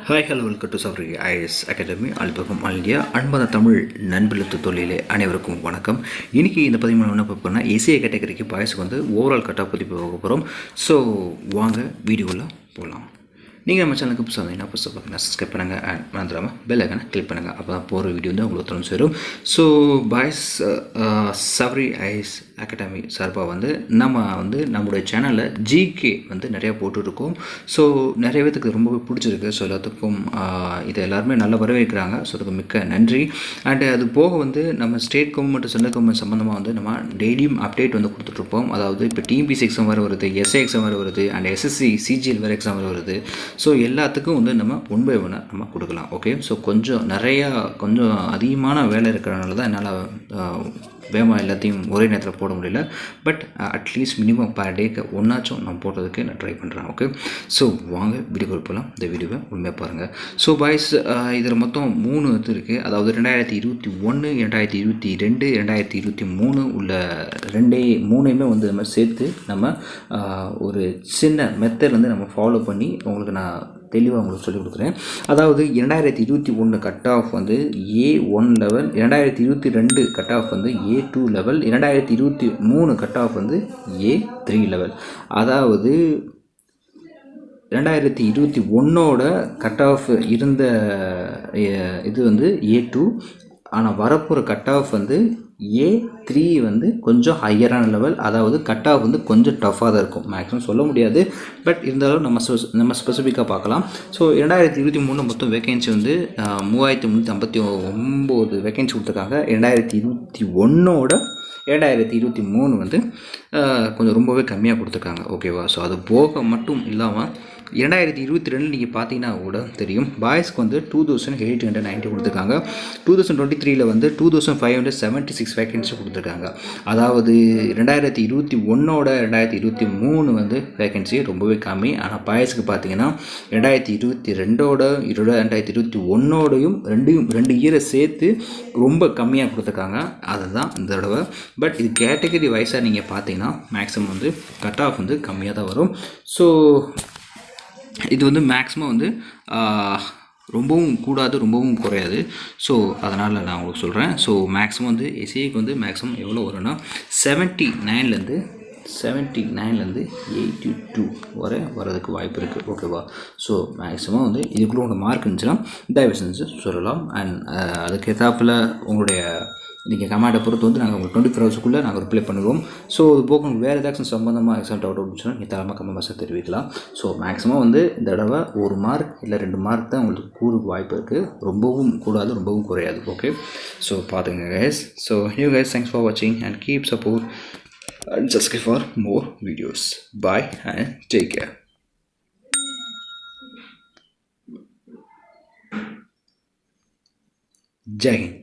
Hi hello welcome to சஃப்ரி IS academy அல்பகம் அல்கியா அன்பான தமிழ் நண்பெழுத்து தொழிலே அனைவருக்கும் வணக்கம். இன்றைக்கி இந்த 13 என்ன பார்ப்போம்னா ஏசிஐ கேட்டகரிக்கு பாய்ஸுக்கு வந்து ஓவரால் கட்டாக பற்றி போக போகிறோம். ஸோ வாங்க வீடியோவில் போகலாம். நீங்கள் நம்ம சேனலுக்கு புதுசாக வந்தீங்கன்னா புதுசாக பார்த்தீங்கன்னா சப்ஸ்கிரைப் பண்ணுங்கள் அண்ட் மறந்துடாமல் பெல் ஐக்கனை கிளிக் பண்ணுங்கள். அப்போ தான் போகிற வீடியோ வந்து உங்களுக்கு தொடர்ந்து சேரும். So boys Safri IS academy சார்பாக வந்து நம்மளுடைய சேனலில் ஜிகே வந்து நிறையா போட்டுருக்கோம். ஸோ நிறைய பேத்துக்கு ரொம்பவே பிடிச்சிருக்கு. ஸோ எல்லாத்துக்கும் இதை எல்லாருமே நல்லா வரவேற்கிறாங்க. ஸோ அதுக்கு மிக்க நன்றி. அண்டு அது போக வந்து நம்ம ஸ்டேட் கவர்மெண்ட் சென்ட்ரல் கவர்மெண்ட் சம்மந்தமாக வந்து நம்ம டெய்லியும் அப்டேட் வந்து கொடுத்துட்ருப்போம். அதாவது இப்போ டிஎன்பிஎஸ்சி எக்ஸாம் வேறு வருது, எஸ்ஐ எக்ஸாம் வேறு வருது, அண்ட் எஸ்எஸ்சி சிஜிஎல் வேறு எக்ஸாம் வேறு வருது. ஸோ எல்லாத்துக்கும் வந்து நம்ம ஒன் பை ஒன்னாக நம்ம கொடுக்கலாம். ஓகே, ஸோ கொஞ்சம் அதிகமான வேலை இருக்கிறனால தான் என்னால் வேகமாக எல்லாத்தையும் ஒரே நேரத்தில் போட முடியல. பட் அட்லீஸ்ட் மினிமம் பர் டேக்கு ஒன்றாச்சும் நான் போடுறதுக்கு நான் ட்ரை பண்ணுறேன். ஓகே, ஸோ வாங்க வீடியோ போகலாம். இந்த வீடியோவை உண்மையாக பாருங்கள். ஸோ பாய்ஸ் இதில் மொத்தம் 3 இது இருக்குது. அதாவது 2021, 2022, 2023 உள்ள மூணையுமே வந்து நம்ம சேர்த்து நம்ம ஒரு சின்ன மெத்தட் வந்து நம்ம ஃபாலோ பண்ணி உங்களுக்கு நான் தெளிவாக உங்களுக்கு சொல்லிக் கொடுக்குறேன். அதாவது 2021 கட் ஆஃப் வந்து A1 லெவல், 2022 கட் ஆஃப் வந்து A2 லெவல், 2023 கட் ஆஃப் வந்து A3 லெவல். அதாவது 2021ஓட கட் ஆஃப் இருந்த இது வந்து A2, ஆனால் வரப்போகிற கட் ஆஃப் வந்து A3 வந்து கொஞ்சம் ஹையரான லெவல். அதாவது கட் ஆஃப் வந்து கொஞ்சம் டஃப்பாக தான் இருக்கும். மேக்ஸிமம் சொல்ல முடியாது, பட் இருந்தாலும் நம்ம ஸ்பெசிஃபிக்காக பார்க்கலாம். ஸோ 2023 மொத்தம் வேகன்சி வந்து 3359 வேகன்சி கொடுத்துருக்காங்க. 2021ஓட 2023 வந்து கொஞ்சம் ரொம்பவே கம்மியாக கொடுத்துருக்காங்க. ஓகேவா? ஸோ அது போக மட்டும் இல்லாமல் 2022 நீங்கள் பார்த்தீங்கன்னா கூட தெரியும், பாய்ஸ்க்கு வந்து 2890 கொடுத்துருக்காங்க. 2023 வந்து 2576 வேகன்சி கொடுத்துருக்காங்க. அதாவது 2021ஓட 2023 வந்து வேகன்சி ரொம்பவே கம்மி. ஆனால் பாய்ஸ்க்கு பார்த்தீங்கன்னா 2022ஓட 2021ஓடையும் ரெண்டு இயரை சேர்த்து ரொம்ப கம்மியாக கொடுத்துருக்காங்க. அதுதான் இந்த தடவை. பட் இது கேட்டகரி வைஸாக நீங்கள் பார்த்தீங்கன்னா மேக்ஸிமம் வந்து கட் ஆஃப் வந்து கம்மியாக தான் வரும். ஸோ இது வந்து மேக்ஸிமம் வந்து ரொம்பவும் கூடாது, ரொம்பவும் குறையாது. ஸோ அதனால் நான் உங்களுக்கு சொல்கிறேன். ஸோ மேக்ஸிமம் வந்து எஸ்சிக்கு வந்து மேக்ஸிமம் எவ்வளோ வரும்னா 79லேருந்து 82 வரை வரதுக்கு வாய்ப்பு இருக்குது. ஓகேவா? ஸோ மேக்ஸிமம் வந்து இதுக்குள்ளே உங்களோட மார்க் இருந்துச்சுன்னா தயவு செஞ்சு சொல்லலாம். அண்ட் அதுக்கு ஏற்றாப்பில் உங்களுடைய நீங்கள் கமெண்ட்டை பொறுத்து வந்து நாங்கள் உங்களுக்கு 24 ஹவர்ஸுக்குள்ளே நாங்கள் ரிப்ளை பண்ணுவோம். ஸோ இது போக வேறு ஏதாச்சும் சம்மந்தமாக எக்ஸாம் டவுட் இருந்துச்சுன்னா நீங்கள் தரமாக கமெண்ட் பாக்ஸில் தெரிவிக்கலாம். ஸோ மேக்ஸிமம் வந்து இந்த தடவை 1 மார்க் இல்லை 2 மார்க் தான் உங்களுக்கு கூடுக்கு வாய்ப்பு இருக்குது. ரொம்பவும் கூடாது, ரொம்பவும் குறையாது. ஓகே, ஸோ பார்த்துங்க guys. So you guys, thanks for வாட்சிங் and keep support and subscribe for more videos. Bye and take care. Jai Hind.